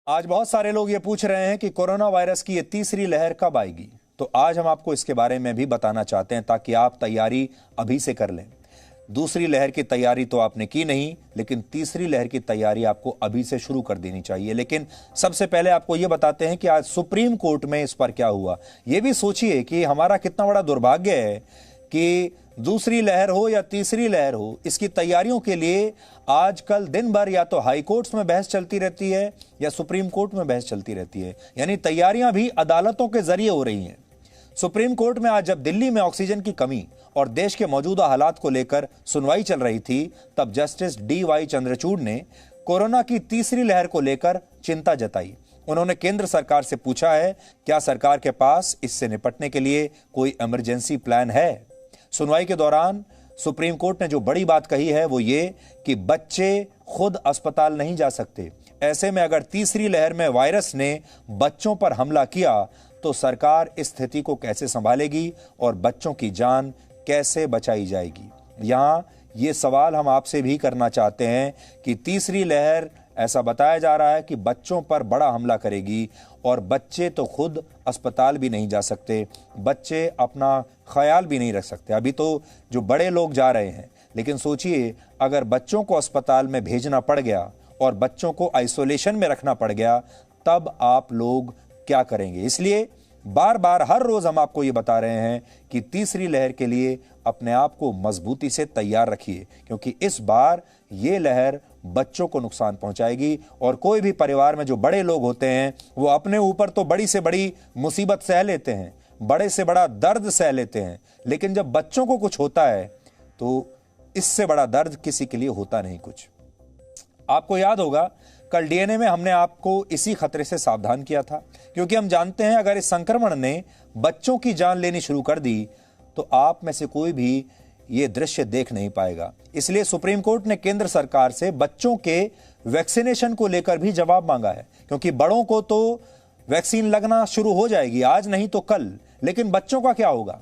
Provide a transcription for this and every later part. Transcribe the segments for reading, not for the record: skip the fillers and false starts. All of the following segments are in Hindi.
आज बहुत सारे लोग ये पूछ रहे हैं कि कोरोना वायरस की ये तीसरी लहर कब आएगी। तो आज हम आपको इसके बारे में भी बताना चाहते हैं ताकि आप तैयारी अभी से कर लें। दूसरी लहर की तैयारी तो आपने की नहीं, लेकिन तीसरी लहर की तैयारी आपको अभी से शुरू कर देनी चाहिए। लेकिन सबसे पहले आपको यह बताते हैं कि आज सुप्रीम कोर्ट में इस पर क्या हुआ। यह भी सोचिए कि हमारा कितना बड़ा दुर्भाग्य है कि दूसरी लहर हो या तीसरी लहर हो, इसकी तैयारियों के लिए आजकल दिन भर या तो हाई कोर्ट्स में बहस चलती रहती है या सुप्रीम कोर्ट में बहस चलती रहती है। यानी तैयारियां भी अदालतों के जरिए हो रही हैं। सुप्रीम कोर्ट में आज जब दिल्ली में ऑक्सीजन की कमी और देश के मौजूदा हालात को लेकर सुनवाई चल रही थी, तब जस्टिस DY चंद्रचूड़ ने कोरोना की तीसरी लहर को लेकर चिंता जताई। उन्होंने केंद्र सरकार से पूछा है, क्या सरकार के पास इससे निपटने के लिए कोई इमरजेंसी प्लान है। सुनवाई के दौरान सुप्रीम कोर्ट ने जो बड़ी बात कही है वो ये कि बच्चे खुद अस्पताल नहीं जा सकते। ऐसे में अगर तीसरी लहर में वायरस ने बच्चों पर हमला किया तो सरकार इस स्थिति को कैसे संभालेगी और बच्चों की जान कैसे बचाई जाएगी। यहां ये सवाल हम आपसे भी करना चाहते हैं कि तीसरी लहर, ऐसा बताया जा रहा है कि बच्चों पर बड़ा हमला करेगी और बच्चे तो खुद अस्पताल भी नहीं जा सकते, बच्चे अपना ख्याल भी नहीं रख सकते। अभी तो जो बड़े लोग जा रहे हैं, लेकिन सोचिए अगर बच्चों को अस्पताल में भेजना पड़ गया और बच्चों को आइसोलेशन में रखना पड़ गया, तब आप लोग क्या करेंगे। इसलिए बार बार हर रोज हम आपको ये बता रहे हैं कि तीसरी लहर के लिए अपने आप को मजबूती से तैयार रखिए, क्योंकि इस बार ये लहर बच्चों को नुकसान पहुंचाएगी। और कोई भी परिवार में जो बड़े लोग होते हैं वो अपने ऊपर तो बड़ी से बड़ी मुसीबत सह लेते हैं, बड़े से बड़ा दर्द सह लेते हैं, लेकिन जब बच्चों को कुछ होता है तो इससे बड़ा दर्द किसी के लिए होता नहीं कुछ। आपको याद होगा कल DNA में हमने आपको इसी खतरे से सावधान किया था, क्योंकि हम जानते हैं अगर इस संक्रमण ने बच्चों की जान लेनी शुरू कर दी तो आप में से कोई भी ये दृश्य देख नहीं पाएगा। इसलिए सुप्रीम कोर्ट ने केंद्र सरकार से बच्चों के वैक्सीनेशन को लेकर भी जवाब मांगा है, क्योंकि बड़ों को तो वैक्सीन लगना शुरू हो जाएगी आज नहीं तो कल, लेकिन बच्चों का क्या होगा।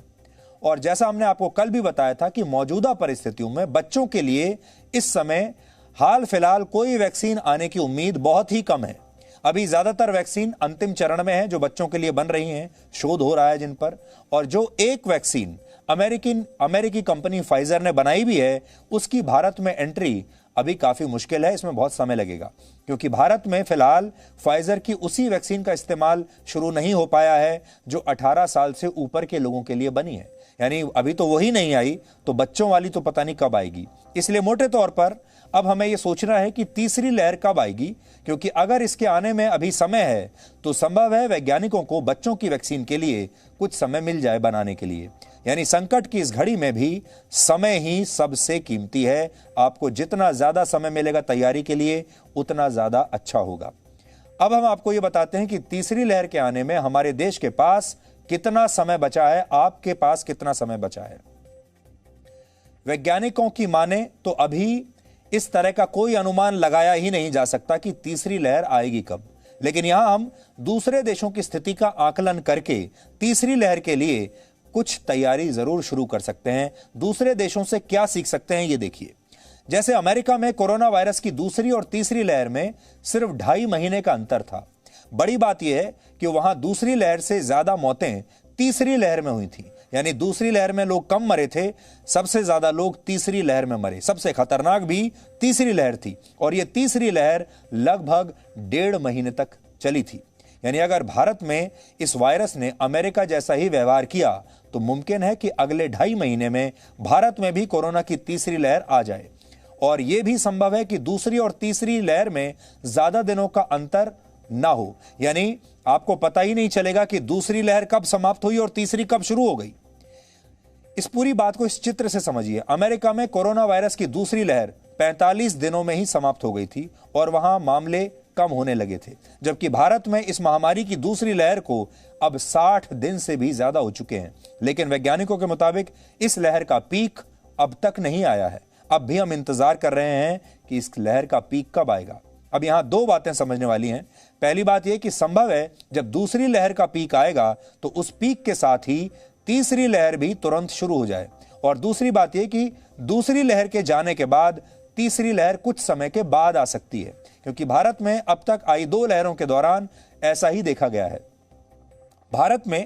और जैसा हमने आपको कल भी बताया था कि मौजूदा परिस्थितियों में बच्चों के लिए इस समय हाल फिलहाल कोई वैक्सीन आने की उम्मीद बहुत ही कम है। अभी ज्यादातर वैक्सीन अंतिम चरण में है जो बच्चों के लिए बन रही हैं, शोध हो रहा है जिन पर। और जो एक वैक्सीन अमेरिकी कंपनी फाइजर ने बनाई भी है, उसकी भारत में एंट्री अभी काफी मुश्किल है, इसमें बहुत समय लगेगा, क्योंकि भारत में फिलहाल फाइजर की उसी वैक्सीन का इस्तेमाल शुरू नहीं हो पाया है जो 18 साल से ऊपर के लोगों के लिए बनी है। यानी अभी तो वही नहीं आई तो बच्चों वाली तो पता नहीं कब आएगी। इसलिए मोटे तौर पर अब हमें यह सोचना है कि तीसरी लहर कब आएगी, क्योंकि अगर इसके आने में अभी समय है तो संभव है वैज्ञानिकों को बच्चों की वैक्सीन के लिए कुछ समय मिल जाए बनाने के लिए। यानी संकट की इस घड़ी में भी समय ही सबसे कीमती है। आपको जितना ज्यादा समय मिलेगा तैयारी के लिए उतना ज्यादा अच्छा होगा। अब हम आपको यह बताते हैं कि तीसरी लहर के आने में हमारे देश के पास कितना समय बचा है, आपके पास कितना समय बचा है। वैज्ञानिकों की माने तो अभी इस तरह का कोई अनुमान लगाया ही नहीं जा सकता कि तीसरी लहर आएगी कब, लेकिन यहां हम दूसरे देशों की स्थिति का आकलन करके तीसरी लहर के लिए कुछ तैयारी जरूर शुरू कर सकते हैं। दूसरे देशों से क्या सीख सकते हैं ये देखिए। जैसे अमेरिका में कोरोना वायरस की दूसरी और तीसरी लहर में सिर्फ 2.5 महीने का अंतर था। बड़ी बात यह है कि वहां दूसरी लहर से ज्यादा मौतें तीसरी लहर में हुई थी। यानी दूसरी लहर में लोग कम मरे थे, सबसे ज्यादा लोग तीसरी लहर में मरे। सबसे खतरनाक भी तीसरी लहर थी और यह तीसरी लहर लगभग 1.5 महीने तक चली थी। यानी अगर भारत में इस वायरस ने अमेरिका जैसा ही व्यवहार किया तो मुमकिन है कि अगले 2.5 महीने में भारत में भी कोरोना की तीसरी लहर आ जाए। और यह भी संभव है कि दूसरी और तीसरी लहर में ज्यादा दिनों का अंतर ना हो, यानी आपको पता ही नहीं चलेगा कि दूसरी लहर कब समाप्त हुई और तीसरी कब शुरू हो गई। इस पूरी बात को इस चित्र से समझिए। अमेरिका में कोरोना वायरस की दूसरी लहर 45 दिनों में ही समाप्त हो गई थी और वहां मामले कम होने लगे थे, जबकि भारत में इस महामारी की दूसरी लहर को अब 60 दिन से भी ज्यादा हो चुके हैं। लेकिन वैज्ञानिकों के मुताबिक इस लहर का पीक अब तक नहीं आया है। अब भी हम इंतजार कर रहे हैं कि इस लहर का पीक कब आएगा। अब यहां 2 बातें समझने वाली हैं। पहली बात यह कि संभव है जब दूसरी लहर का पीक आएगा तो उस पीक के साथ ही तीसरी लहर भी तुरंत शुरू हो जाए। और दूसरी बात यह कि दूसरी लहर के जाने के बाद तीसरी लहर कुछ समय के बाद आ सकती है, क्योंकि भारत में अब तक आई 2 लहरों के दौरान ऐसा ही देखा गया है। भारत में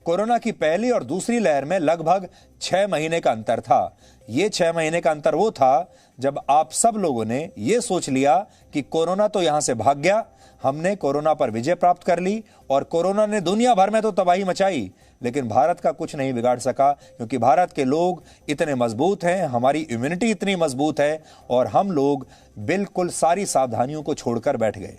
कोरोना की पहली और दूसरी लहर में लगभग 6 महीने का अंतर था। यह 6 महीने का अंतर वो था जब आप सब लोगों ने यह सोच लिया कि कोरोना तो यहां से भाग गया, हमने कोरोना पर विजय प्राप्त कर ली और कोरोना ने दुनिया भर में तो तबाही मचाई, लेकिन भारत का कुछ नहीं बिगाड़ सका, क्योंकि भारत के लोग इतने मजबूत हैं, हमारी इम्यूनिटी इतनी मजबूत है और हम लोग बिल्कुल सारी सावधानियों को छोड़कर बैठ गए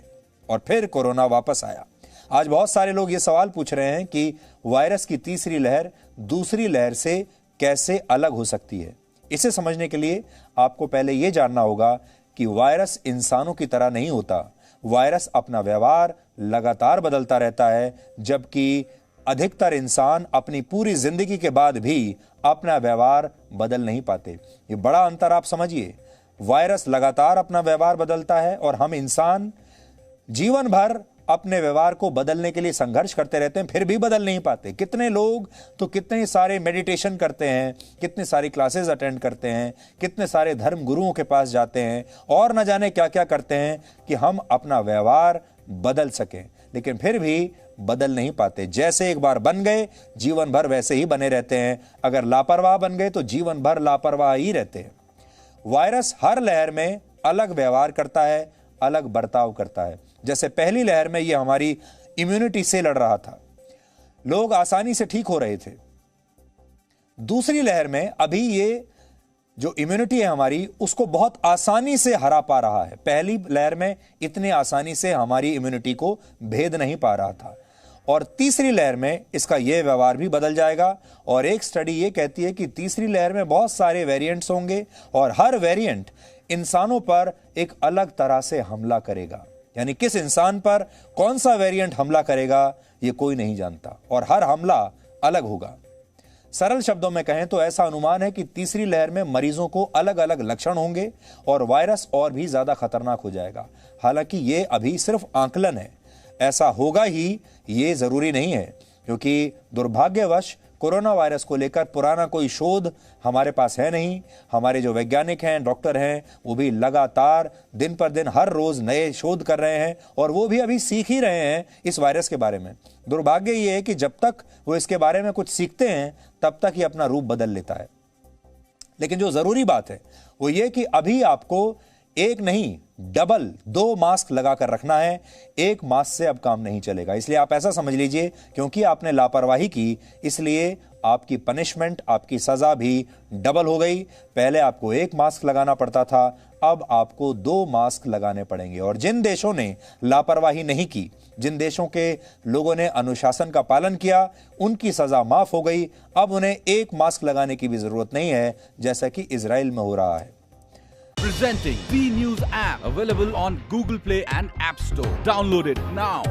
और फिर कोरोना वापस आया। आज बहुत सारे लोग ये सवाल पूछ रहे हैं कि वायरस की तीसरी लहर दूसरी लहर से कैसे अलग हो सकती है। इसे समझने के लिए आपको पहले यह जानना होगा कि वायरस इंसानों की तरह नहीं होता। वायरस अपना व्यवहार लगातार बदलता रहता है, जबकि अधिकतर इंसान अपनी पूरी जिंदगी के बाद भी अपना व्यवहार बदल नहीं पाते। ये बड़ा अंतर आप समझिए। वायरस लगातार अपना व्यवहार बदलता है और हम इंसान जीवन भर अपने व्यवहार को बदलने के लिए संघर्ष करते रहते हैं, फिर भी बदल नहीं पाते। कितने लोग तो कितने सारे मेडिटेशन करते हैं, कितने सारी क्लासेस अटेंड करते हैं, कितने सारे धर्म गुरुओं के पास जाते हैं और न जाने क्या क्या करते हैं कि हम अपना व्यवहार बदल सकें, लेकिन फिर भी बदल नहीं पाते। जैसे एक बार बन गए जीवन भर वैसे ही बने रहते हैं। अगर लापरवाह बन गए तो जीवन भर लापरवाह ही रहते हैं। वायरस हर लहर में अलग व्यवहार करता है, अलग बर्ताव करता है। जैसे पहली लहर में यह हमारी इम्यूनिटी से लड़ रहा था, लोग आसानी से ठीक हो रहे थे। दूसरी लहर में अभी ये जो इम्यूनिटी है हमारी, उसको बहुत आसानी से हरा पा रहा है। पहली लहर में इतनी आसानी से हमारी इम्यूनिटी को भेद नहीं पा रहा था और तीसरी लहर में इसका यह व्यवहार भी बदल जाएगा। और एक स्टडी ये कहती है कि तीसरी लहर में बहुत सारे वेरिएंट्स होंगे और हर वेरिएंट इंसानों पर एक अलग तरह से हमला करेगा। यानी किस इंसान पर कौन सा वेरिएंट हमला करेगा यह कोई नहीं जानता और हर हमला अलग होगा। सरल शब्दों में कहें तो ऐसा अनुमान है कि तीसरी लहर में मरीजों को अलग अलग लक्षण होंगे और वायरस और भी ज्यादा खतरनाक हो जाएगा। हालांकि यह अभी सिर्फ आकलन है, ऐसा होगा ही ये जरूरी नहीं है, क्योंकि दुर्भाग्यवश कोरोना वायरस को लेकर पुराना कोई शोध हमारे पास है नहीं। हमारे जो वैज्ञानिक हैं, डॉक्टर हैं, वो भी लगातार दिन पर दिन हर रोज नए शोध कर रहे हैं और वो भी अभी सीख ही रहे हैं इस वायरस के बारे में। दुर्भाग्य ये है कि जब तक वो इसके बारे में कुछ सीखते हैं तब तक ये अपना रूप बदल लेता है। लेकिन जो जरूरी बात है वो ये कि अभी आपको एक नहीं डबल 2 मास्क लगाकर रखना है। एक मास्क से अब काम नहीं चलेगा। इसलिए आप ऐसा समझ लीजिए, क्योंकि आपने लापरवाही की इसलिए आपकी पनिशमेंट, आपकी सजा भी डबल हो गई। पहले आपको 1 मास्क लगाना पड़ता था, अब आपको 2 मास्क लगाने पड़ेंगे। और जिन देशों ने लापरवाही नहीं की, जिन देशों के लोगों ने अनुशासन का पालन किया, उनकी सजा माफ हो गई। अब उन्हें 1 मास्क लगाने की भी जरूरत नहीं है, जैसा कि इजराइल में हो रहा है। Presenting B News app, available on Google Play and App Store. Download it now.